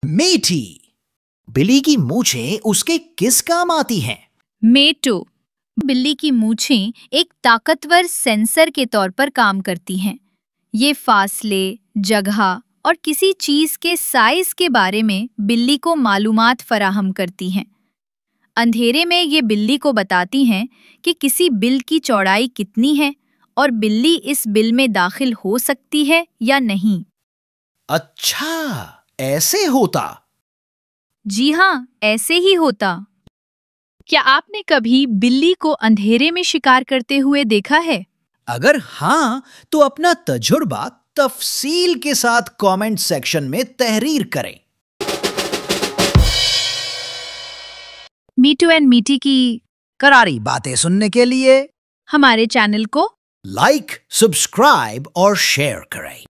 मीठी, बिल्ली की मूछें उसके किस काम आती हैं? मेटो, बिल्ली की मूछें एक ताकतवर सेंसर के तौर पर काम करती हैं। ये फासले, जगह और किसी चीज के साइज के बारे में बिल्ली को मालूमात फराहम करती हैं। अंधेरे में ये बिल्ली को बताती हैं कि किसी बिल की चौड़ाई कितनी है और बिल्ली इस बिल में दाखिल हो सकती है या नहीं। अच्छा, ऐसे होता। जी हाँ, ऐसे ही होता। क्या आपने कभी बिल्ली को अंधेरे में शिकार करते हुए देखा है? अगर हाँ, तो अपना तजुर्बा तफसील के साथ कमेंट सेक्शन में तहरीर करें। मीटू एंड मीठी की करारी बातें सुनने के लिए हमारे चैनल को लाइक, सब्सक्राइब और शेयर करें।